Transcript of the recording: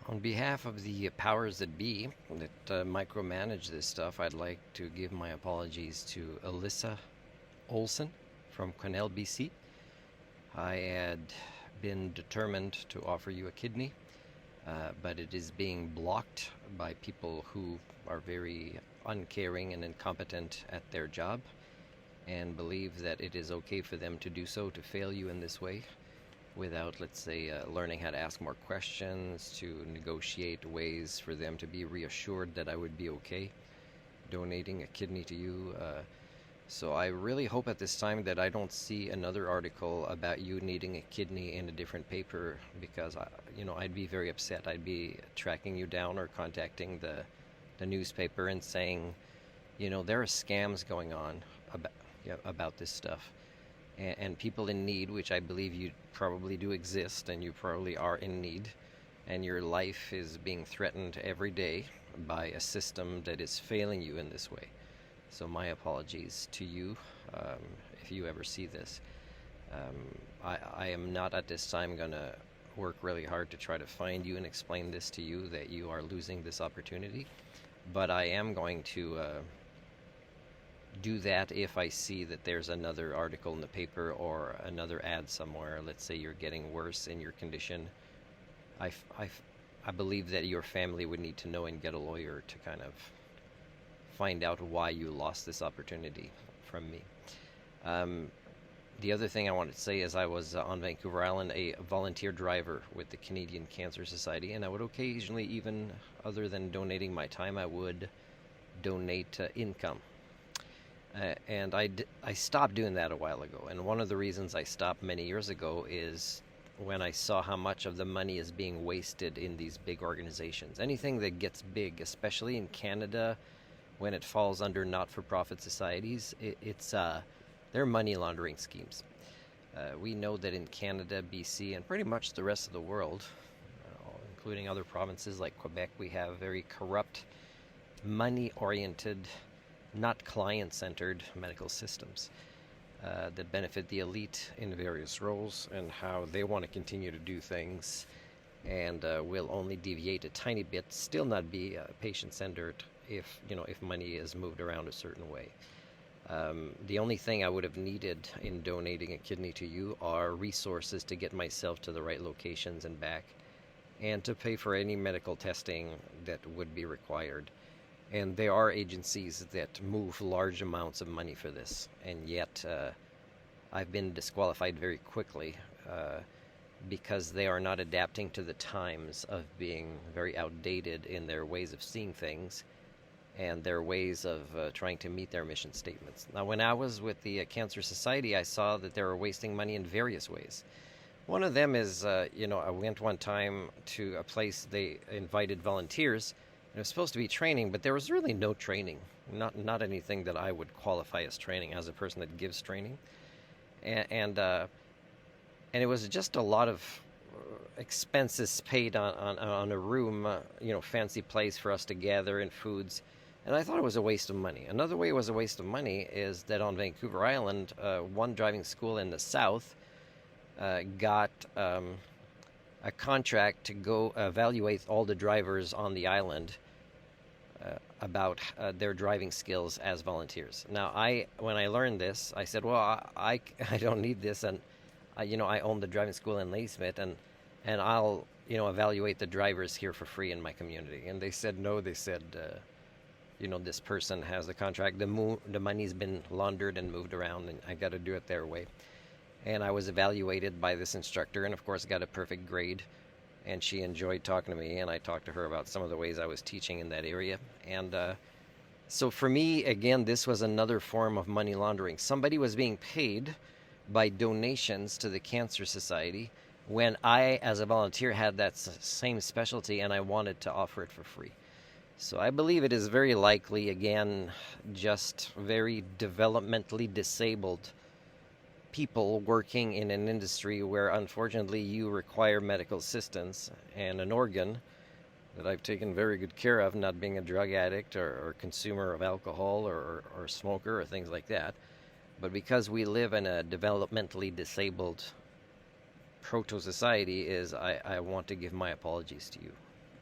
On behalf of the powers that be that micromanage this stuff, I'd like to give my apologies to Alyssa Olson from Quesnel, BC. I had been determined to offer you a kidney, but it is being blocked by people who are very uncaring and incompetent at their job and believe that it is okay for them to do so, to fail you in this way without, let's say, learning how to ask more questions, to negotiate ways for them to be reassured that I would be okay donating a kidney to you. So I really hope at this time that I don't see another article about you needing a kidney in a different paper, because I'd be very upset. I'd be tracking you down or contacting the newspaper and saying, there are scams going on about this stuff. And people in need, which I believe you probably do exist, and you probably are in need, and your life is being threatened every day by a system that is failing you in this way. So my apologies to you if you ever see this. I am not at this time going to work really hard to try to find you and explain this to you, that you are losing this opportunity. But I am going to do that if I see that there's another article in the paper or another ad somewhere. Let's say you're getting worse in your condition. I believe that your family would need to know and get a lawyer to kind of find out why you lost this opportunity from me. The other thing I wanted to say is I was on Vancouver Island a volunteer driver with the Canadian Cancer Society, and I would occasionally, even other than donating my time, I would donate income. And I stopped doing that a while ago. And one of the reasons I stopped many years ago is when I saw how much of the money is being wasted in these big organizations. Anything that gets big, especially in Canada, when it falls under not-for-profit societies, they're money laundering schemes. We know that in Canada, BC, and pretty much the rest of the world, including other provinces like Quebec, we have very corrupt, money-oriented, not client-centered medical systems that benefit the elite in various roles, and how they want to continue to do things, and will only deviate a tiny bit, still not be patient-centered if money is moved around a certain way. The only thing I would have needed in donating a kidney to you are resources to get myself to the right locations and back, and to pay for any medical testing that would be required. And there are agencies that move large amounts of money for this, and yet I've been disqualified very quickly because they are not adapting to the times of being very outdated in their ways of seeing things and their ways of trying to meet their mission statements. Now, when I was with the Cancer Society, I saw that they were wasting money in various ways. One of them is, I went one time to a place, they invited volunteers. It was supposed to be training, but there was really no training, not anything that I would qualify as training as a person that gives training, and it was just a lot of expenses paid on a room, fancy place for us to gather, and foods, and I thought it was a waste of money. Another way it was a waste of money is that on Vancouver Island, one driving school in the south got a contract to go evaluate all the drivers on the island about their driving skills as volunteers. Now, when I learned this, I said, well, I don't need this, and I own the driving school in Ladysmith, and I'll evaluate the drivers here for free in my community. And they said no. They said this person has the contract. The money's been laundered and moved around, and I got to do it their way. And I was evaluated by this instructor, and of course got a perfect grade. And she enjoyed talking to me, and I talked to her about some of the ways I was teaching in that area. And so for me, again, this was another form of money laundering. Somebody was being paid by donations to the Cancer Society when I, as a volunteer, had that same specialty, and I wanted to offer it for free. So I believe it is very likely, again, just very developmentally disabled people working in an industry where, unfortunately, you require medical assistance and an organ that I've taken very good care of, not being a drug addict or consumer of alcohol or smoker or things like that. But because we live in a developmentally disabled proto-society, I want to give my apologies to you.